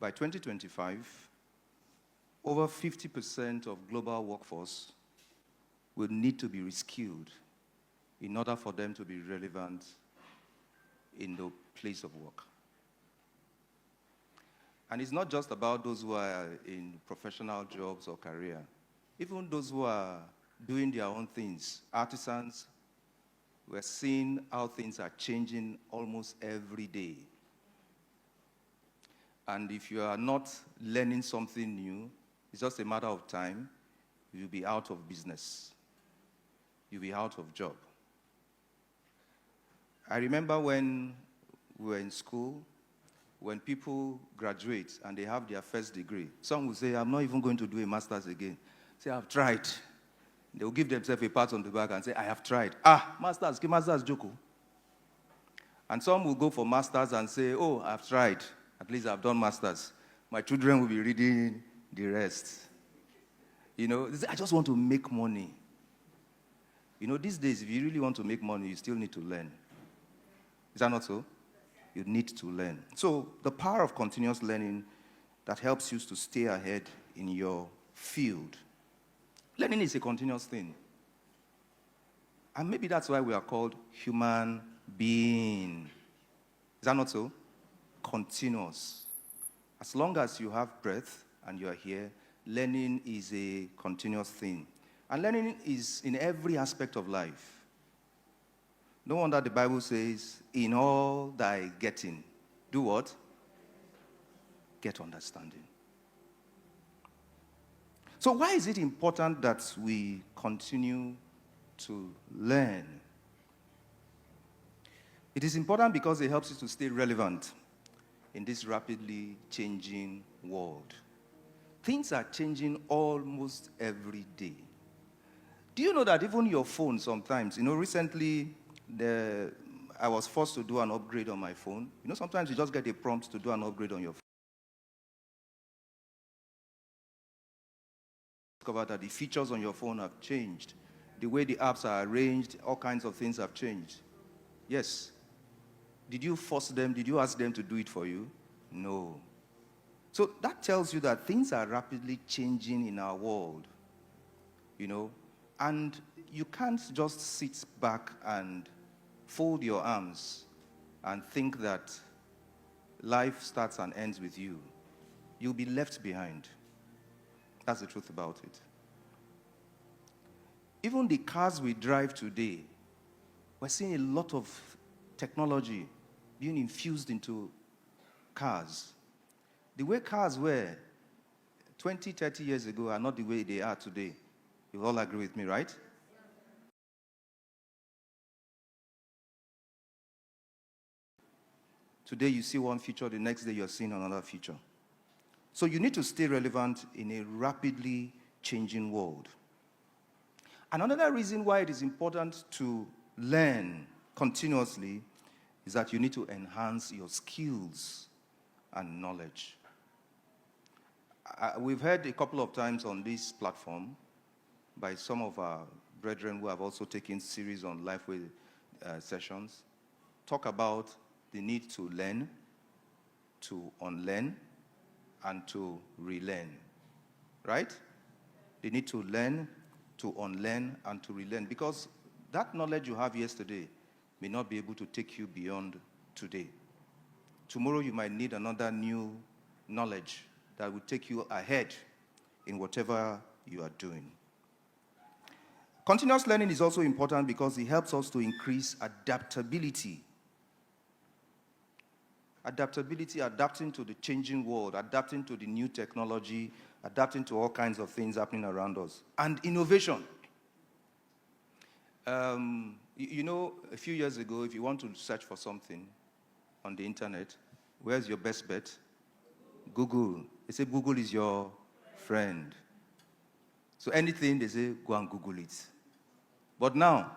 By 2025, over 50% of global workforce will need to be reskilled in order for them to be relevant in the place of work. And it's not just about those who are in professional jobs or career. Even those who are doing their own things, artisans, we're seeing how things are changing almost every day. And if you are not learning something new, it's just a matter of time, you'll be out of business. You'll be out of job. I remember when we were in school, when people graduate and they have their first degree, some will say, I'm not even going to do a master's again. Say, I've tried. They will give themselves a pat on the back and say, I have tried. Master's Joko. And some will go for masters and say, oh, I've tried. At least I've done masters. My children will be reading the rest. You know, I just want to make money. You know, these days, if you really want to make money, you still need to learn. Is that not so? You need to learn. So the power of continuous learning that helps you to stay ahead in your field. Learning is a continuous thing. And maybe that's why we are called human being. Is that not so? Continuous. As long as you have breath and you are here, learning is a continuous thing. And learning is in every aspect of life. No wonder the Bible says, in all thy getting, do what? Get understanding. So why is it important that we continue to learn? It is important because it helps you to stay relevant in this rapidly changing world. Things are changing almost every day. Do you know that even your phone sometimes, recently I was forced to do an upgrade on my phone. Sometimes you just get a prompt to do an upgrade on your phone. Discover that the features on your phone have changed. The way the apps are arranged, all kinds of things have changed. Yes. Did you force them? Did you ask them to do it for you? No. So that tells you that things are rapidly changing in our world. And you can't just sit back and fold your arms and think that life starts and ends with you. You'll be left behind. That's the truth about it. Even the cars we drive today, we're seeing a lot of technology being infused into cars. The way cars were 20, 30 years ago are not the way they are today. You all agree with me, right? Today you see one feature, the next day you're seeing another feature. So you need to stay relevant in a rapidly changing world. And another reason why it is important to learn continuously is that you need to enhance your skills and knowledge. We've heard a couple of times on this platform by some of our brethren who have also taken series on Lifeway sessions, talk about the need to learn, to unlearn, and to relearn. Right? They need to learn, to unlearn, and to relearn. Because that knowledge you have yesterday may not be able to take you beyond today. Tomorrow you might need another new knowledge that will take you ahead in whatever you are doing. Continuous learning is also important because it helps us to increase adaptability. Adapting to the changing world, adapting to the new technology, adapting to all kinds of things happening around us. And innovation. A few years ago, if you want to search for something on the internet, where's your best bet? Google. They say Google is your friend. So anything, they say, go and Google it. But now,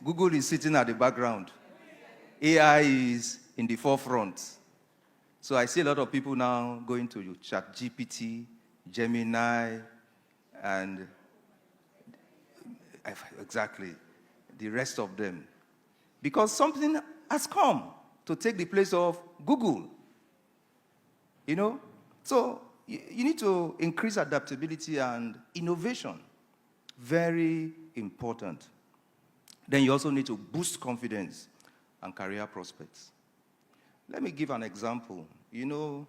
Google is sitting at the background. AI is in the forefront. So I see a lot of people now going to ChatGPT, Gemini, and exactly the rest of them. Because something has come to take the place of Google. You know? So you need to increase adaptability and innovation. Very important. Then you also need to boost confidence and career prospects. Let me give an example. You know,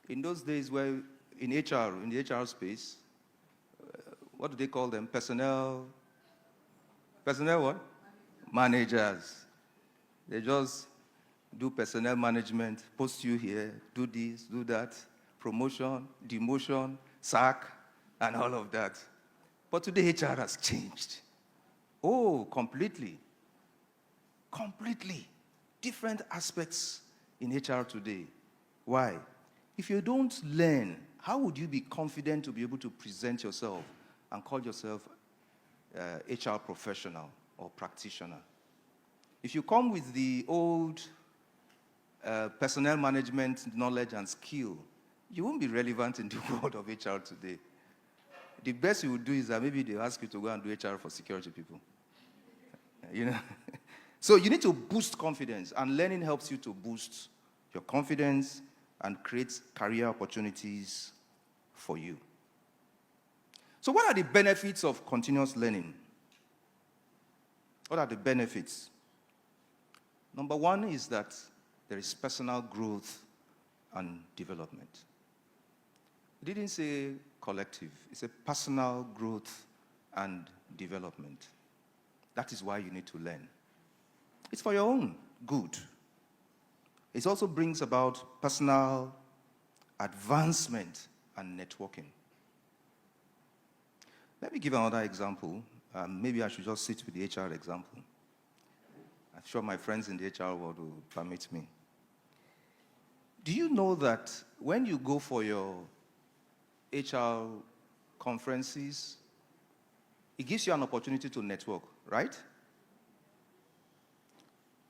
in those days where in HR, in the HR space, what do they call them? Personnel what? Managers. They just do personnel management, post you here, do this, do that, promotion, demotion, sack, and all of that. But today HR has changed. Oh, completely. Completely. Different aspects in HR today. Why? If you don't learn, how would you be confident to be able to present yourself and call yourself HR professional or practitioner? If you come with the old personnel management knowledge and skill, you won't be relevant in the world of HR today. The best you would do is that maybe they'll ask you to go and do HR for security people. You know? So you need to boost confidence, and learning helps you to boost your confidence and create career opportunities for you. So what are the benefits of continuous learning? What are the benefits? Number one is that there is personal growth and development. It didn't say collective. It's a personal growth and development. That is why you need to learn. It's for your own good. It also brings about personal advancement and networking. Let me give another example. Maybe I should just sit with the HR example. I'm sure my friends in the HR world will permit me. Do you know that when you go for your HR conferences, it gives you an opportunity to network, right?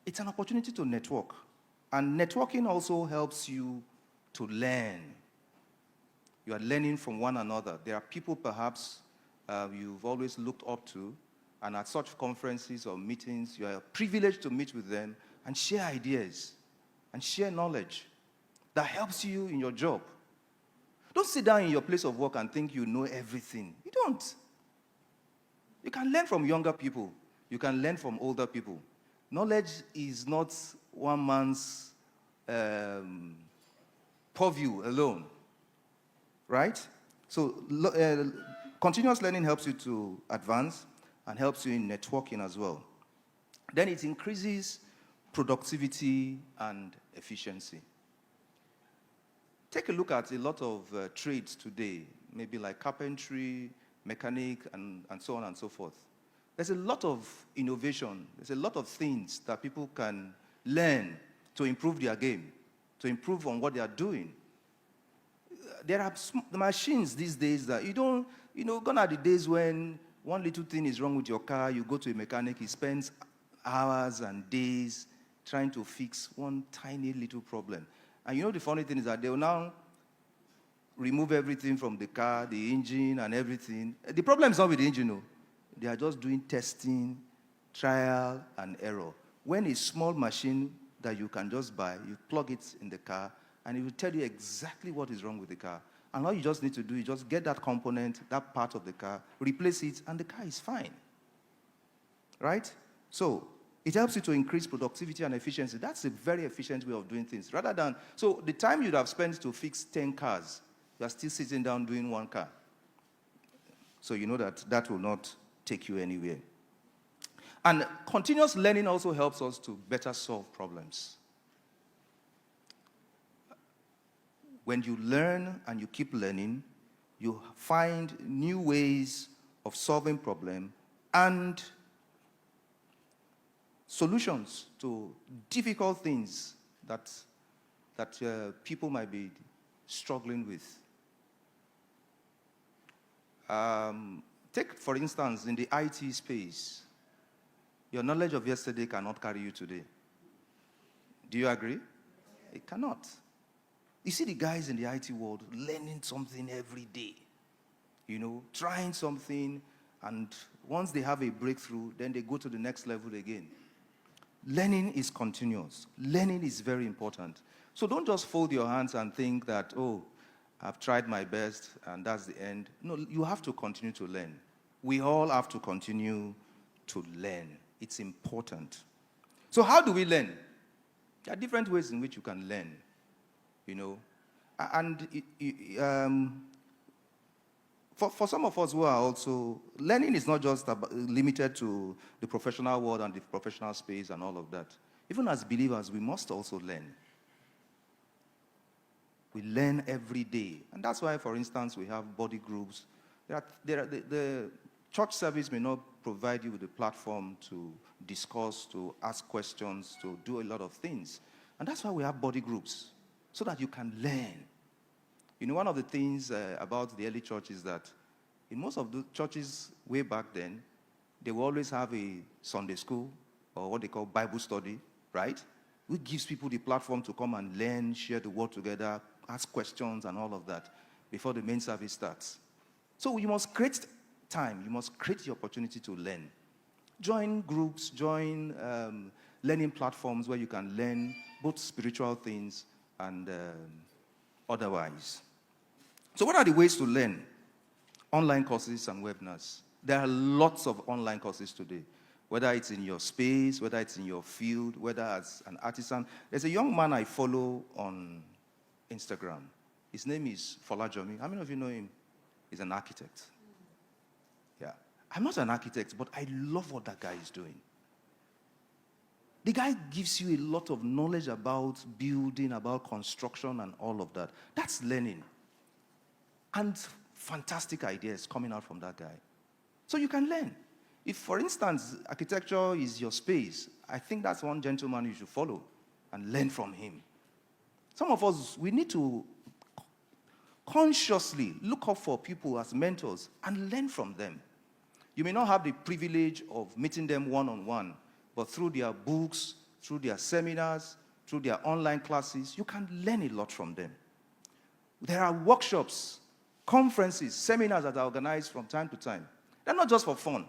It's an opportunity to network. And networking also helps you to learn. You are learning from one another. There are people perhaps you've always looked up to, and at such conferences or meetings, you are privileged to meet with them and share ideas and share knowledge that helps you in your job. Don't sit down in your place of work and think you know everything. You don't. You can learn from younger people. You can learn from older people. Knowledge is not one man's purview alone, right? So continuous learning helps you to advance and helps you in networking as well. Then it increases productivity and efficiency. Take a look at a lot of trades today, maybe like carpentry, mechanic, and so on and so forth. There's a lot of innovation. There's a lot of things that people can learn to improve their game, to improve on what they are doing. There are machines these days that gone are the days when one little thing is wrong with your car, you go to a mechanic, he spends hours and days trying to fix one tiny little problem. And the funny thing is that they will now remove everything from the car, the engine and everything. The problem is not with the engine, no. They are just doing testing, trial and error. When a small machine that you can just buy, you plug it in the car, and it will tell you exactly what is wrong with the car. And all you just need to do is just get that component, that part of the car, replace it, and the car is fine. Right? So it helps you to increase productivity and efficiency. That's a very efficient way of doing things. So the time you'd have spent to fix 10 cars, you are still sitting down doing one car. So you know that will not take you anywhere. And continuous learning also helps us to better solve problems. When you learn and you keep learning, you find new ways of solving problems and solutions to difficult things that people might be struggling with. Take, for instance, in the IT space, your knowledge of yesterday cannot carry you today. Do you agree? It cannot. You see the guys in the IT world learning something every day, trying something, and once they have a breakthrough, then they go to the next level again. Learning is continuous. Learning is very important. So don't just fold your hands and think that, oh, I've tried my best and that's the end. No, you have to continue to learn. We all have to continue to learn. It's important. So how do we learn? There are different ways in which you can learn, you know. And for some of us who are also, learning is not just limited to the professional world and the professional space and all of that. Even as believers, we must also learn. We learn every day. And that's why, for instance, we have body groups. The church service may not provide you with a platform to discuss, to ask questions, to do a lot of things. And that's why we have body groups, so that you can learn. You know, one of the things about the early church is that in most of the churches way back then, they will always have a Sunday school or what they call Bible study, right? Which gives people the platform to come and learn, share the word together, ask questions and all of that before the main service starts. So you must create time. You must create the opportunity to learn. Join groups, join learning platforms where you can learn both spiritual things and otherwise. So what are the ways to learn? Online courses and webinars. There are lots of online courses today, whether it's in your space, whether it's in your field, whether as an artisan. There's a young man I follow on Instagram. His name is Folajomi. How many of you know him? He's an architect. Yeah. I'm not an architect, but I love what that guy is doing. The guy gives you a lot of knowledge about building, about construction and all of that. That's learning. And fantastic ideas coming out from that guy. So you can learn. If, for instance, architecture is your space, I think that's one gentleman you should follow and learn from him. Some of us, we need to consciously look up for people as mentors and learn from them. You may not have the privilege of meeting them one-on-one, but through their books, through their seminars, through their online classes, you can learn a lot from them. There are workshops, conferences, seminars that are organized from time to time. They're not just for fun.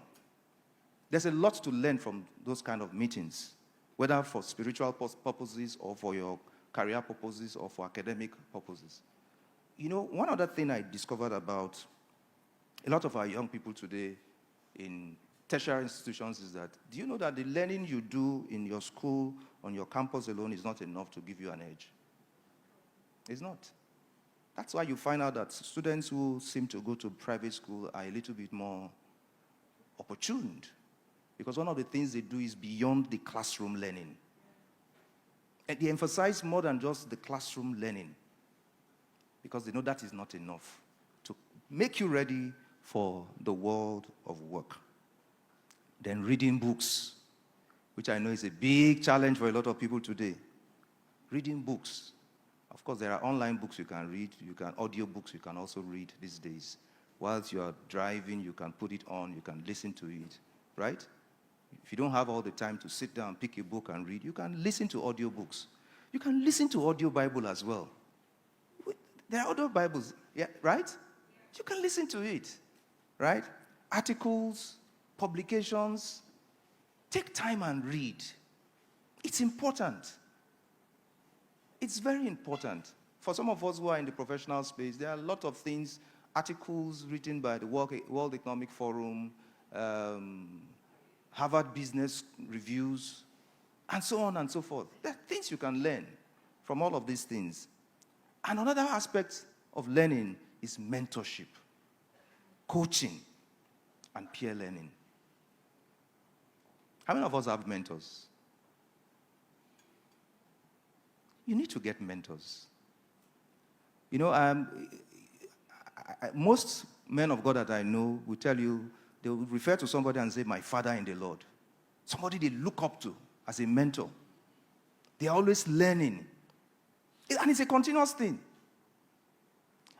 There's a lot to learn from those kind of meetings, whether for spiritual purposes or for your career purposes or for academic purposes. You know, one other thing I discovered about a lot of our young people today in tertiary institutions is that, do you know that the learning you do in your school, on your campus alone, is not enough to give you an edge? It's not. That's why you find out that students who seem to go to private school are a little bit more opportuned, because one of the things they do is beyond the classroom learning. And they emphasize more than just the classroom learning, because they know that is not enough to make you ready for the world of work. Then reading books, which I know is a big challenge for a lot of people today. Reading books. Of course, there are online books you can read. Audio books you can also read these days. Whilst you are driving, you can put it on, you can listen to it, right? If you don't have all the time to sit down, pick a book and read, you can listen to audio books. You can listen to audio Bible as well. There are audio Bibles, yeah, right? You can listen to it, right? Articles, publications. Take time and read. It's important. It's very important. For some of us who are in the professional space, there are a lot of things, articles written by the World Economic Forum, Harvard Business Reviews, and so on and so forth. There are things you can learn from all of these things. And another aspect of learning is mentorship, coaching, and peer learning. How many of us have mentors? You need to get mentors. You know, most men of God that I know will tell you, they will refer to somebody and say, my father in the Lord. Somebody they look up to as a mentor. They are always learning. And it's a continuous thing.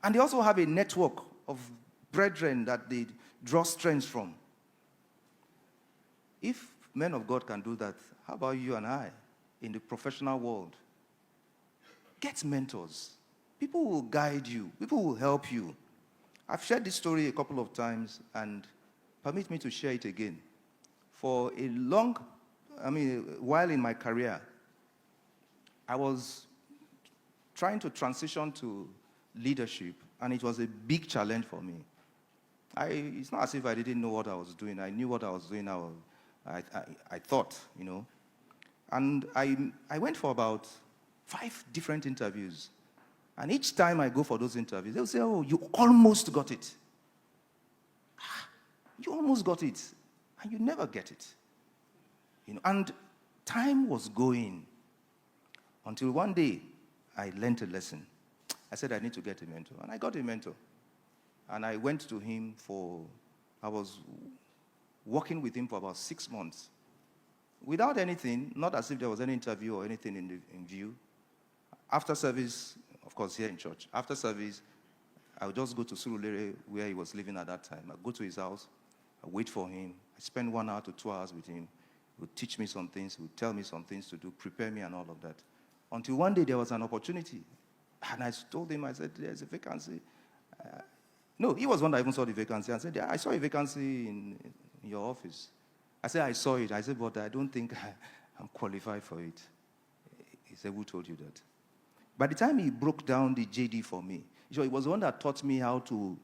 And they also have a network of brethren that they draw strength from. If men of God can do that, how about you and I in the professional world? Get mentors. People will guide you. People will help you. I've shared this story a couple of times, and permit me to share it again. For a while in my career, I was trying to transition to leadership, and it was a big challenge for me. It's not as if I didn't know what I was doing. I knew what I was doing. I thought, And I went for about 5 different interviews. And each time I go for those interviews, they'll say, oh, you almost got it. You almost got it. And you never get it. And time was going until one day I learned a lesson. I said I need to get a mentor. And I got a mentor. And I went to him I was working with him for about 6 months. Without anything, not as if there was any interview or anything in view. After service, of course, here in church, after service, I would just go to Surulere, where he was living at that time. I'd go to his house, I'd wait for him. I spend 1 hour to 2 hours with him. He would teach me some things, he would tell me some things to do, prepare me and all of that. Until one day there was an opportunity. And I told him, I said, there's a vacancy. No, he was one that even saw the vacancy. I said, yeah, I saw a vacancy in your office. I said, I saw it. I said, but I don't think I'm qualified for it. He said, who told you that? By the time he broke down the JD for me, it was the one that taught me how to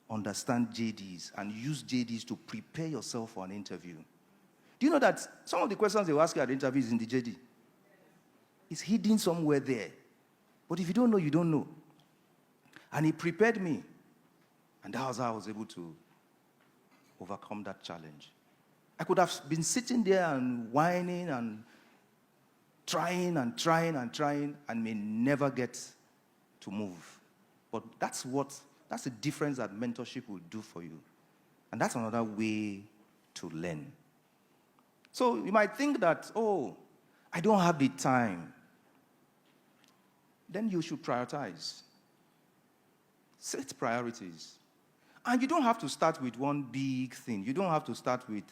understand JDs and use JDs to prepare yourself for an interview. Do you know that some of the questions they will ask you at the interview is in the JD? It's hidden somewhere there. But if you don't know, you don't know. And he prepared me. And that was how I was able to overcome that challenge. I could have been sitting there and whining and trying and may never get to move. But that's the difference that mentorship will do for you. And that's another way to learn. So you might think that, oh, I don't have the time. Then you should prioritize. Set priorities. And you don't have to start with one big thing. You don't have to start with,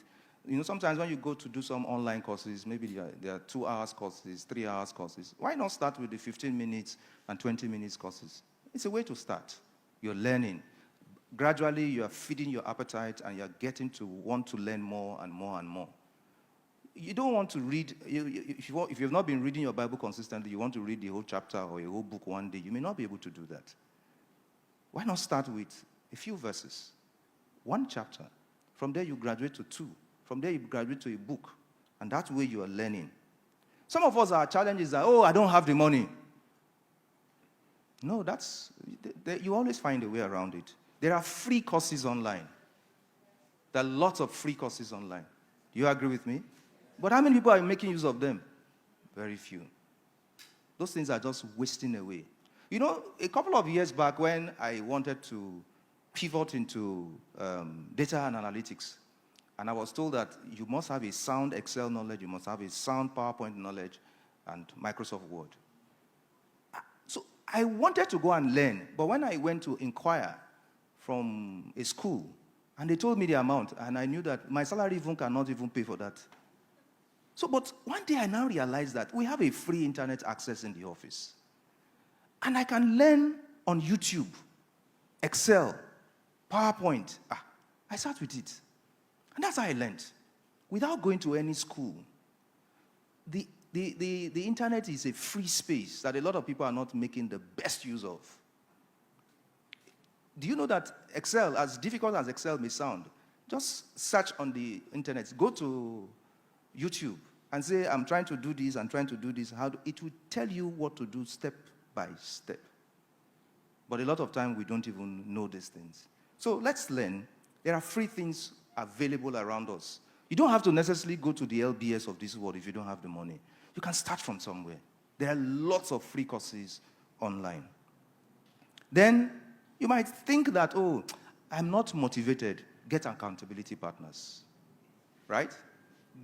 sometimes when you go to do some online courses, maybe there are 2 hours courses, 3 hours courses. Why not start with the 15 minutes and 20 minutes courses? It's a way to start. You're learning. Gradually, you are feeding your appetite and you're getting to want to learn more and more and more. You don't want to read, if you've not been reading your Bible consistently, you want to read the whole chapter or a whole book one day, you may not be able to do that. Why not start with a few verses, 1 chapter? From there, you graduate to 2. From there, you graduate to a book. And that way, you are learning. Some of us, our challenge is that, oh, I don't have the money. No, you always find a way around it. There are free courses online. There are lots of free courses online. Do you agree with me? But how many people are making use of them? Very few. Those things are just wasting away. A couple of years back when I wanted to pivot into data and analytics, and I was told that you must have a sound Excel knowledge, you must have a sound PowerPoint knowledge, and Microsoft Word. So I wanted to go and learn, but when I went to inquire from a school, and they told me the amount, and I knew that my salary cannot even pay for that. So, but one day I now realized that we have a free internet access in the office. And I can learn on YouTube, Excel, PowerPoint. I sat with it. And that's how I learned. Without going to any school. The internet is a free space that a lot of people are not making the best use of. Do you know that Excel, as difficult as Excel may sound, just search on the internet. Go to YouTube and say, I'm trying to do this, it will tell you what to do step by step. But a lot of time, we don't even know these things. So let's learn. There are free things available around us. You don't have to necessarily go to the LBS of this world if you don't have the money. You can start from somewhere. There are lots of free courses online. Then you might think that, oh, I'm not motivated. Get accountability partners, right?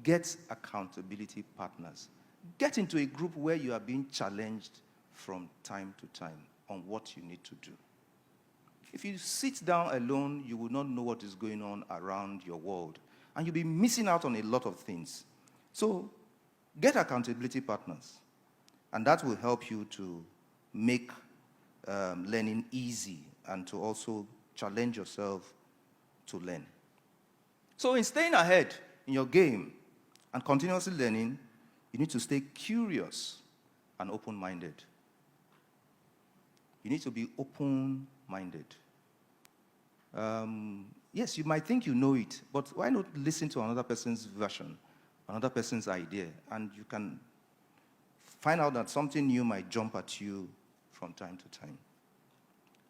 Get accountability partners. Get into a group where you are being challenged from time to time on what you need to do. If you sit down alone, you will not know what is going on around your world. And you'll be missing out on a lot of things. So get accountability partners. And that will help you to make learning easy and to also challenge yourself to learn. So in staying ahead in your game and continuously learning, you need to stay curious and open-minded. You need to be open-minded. Yes, you might think you know it, but why not listen to another person's version, another person's idea, and you can find out that something new might jump at you from time to time.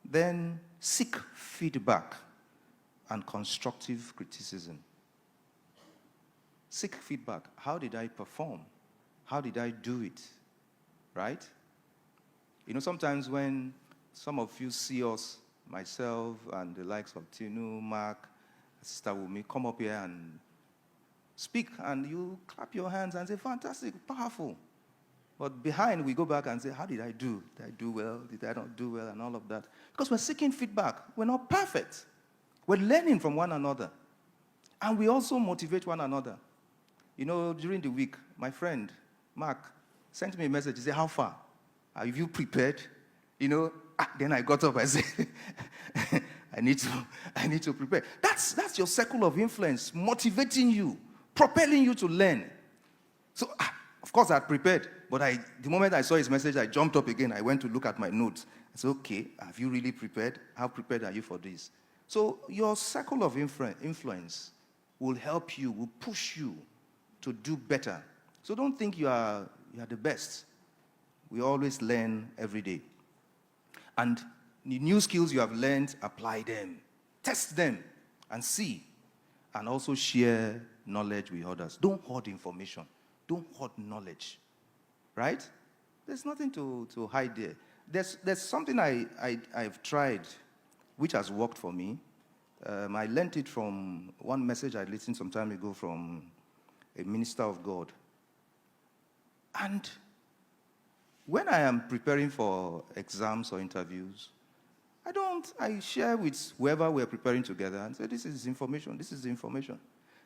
Then seek feedback and constructive criticism. Seek feedback. How did I perform? How did I do it? Right? You know, sometimes when some of you see us, myself and the likes of Tinu, Mark, Sister Wumi, come up here and speak, and you clap your hands and say, fantastic, powerful. But behind, we go back and say, how did I do? Did I do well? Did I not do well? And all of that. Because we're seeking feedback. We're not perfect. We're learning from one another. And we also motivate one another. You know, during the week, my friend, Mark, sent me a message. He said, how far? Have you prepared? You know, then I got up and said, I need to prepare. That's your circle of influence, motivating you, propelling you to learn. So, of course, I had prepared. But the moment I saw his message, I jumped up again. I went to look at my notes. I said, okay, have you really prepared? How prepared are you for this? So your circle of influence will help you, will push you to do better. So don't think you are the best. We always learn every day. And the new skills you have learned, apply them. Test them and see. And also share knowledge with others. Don't hoard information. Don't hoard knowledge. Right? There's nothing to hide there. There's something I've tried which has worked for me. I learned it from one message I listened some time ago from a minister of God. And when I am preparing for exams or interviews, I share with whoever we're preparing together and say, this is information, this is the information.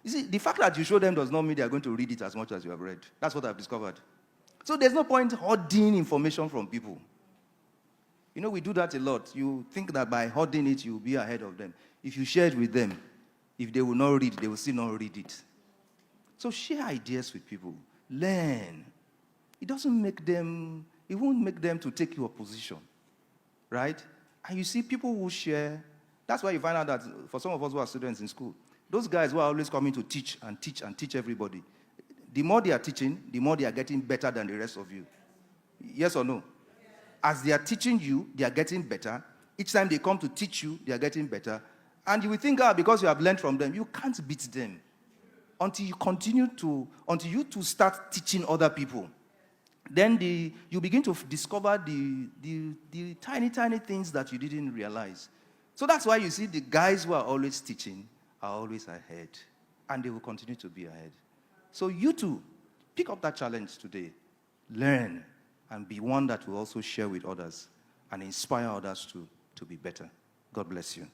You see, the fact that you show them does not mean they are going to read it as much as you have read. That's what I've discovered. So there's no point hoarding information from people. You know, we do that a lot. You think that by hoarding it, you'll be ahead of them. If you share it with them, if they will not read, they will still not read it. So share ideas with people. Learn. It won't make them to take your position. Right? And you see, people who share, that's why you find out that for some of us who are students in school, those guys who are always coming to teach and teach and teach everybody, the more they are teaching, the more they are getting better than the rest of you. Yes or no? As they are teaching you, they are getting better. Each time they come to teach you, they are getting better. And you will think, because you have learned from them, you can't beat them. Until you two start teaching other people. Then you begin to discover the tiny, tiny things that you didn't realize. So that's why you see the guys who are always teaching are always ahead. And they will continue to be ahead. So you too, pick up that challenge today. Learn and be one that will also share with others and inspire others to be better. God bless you.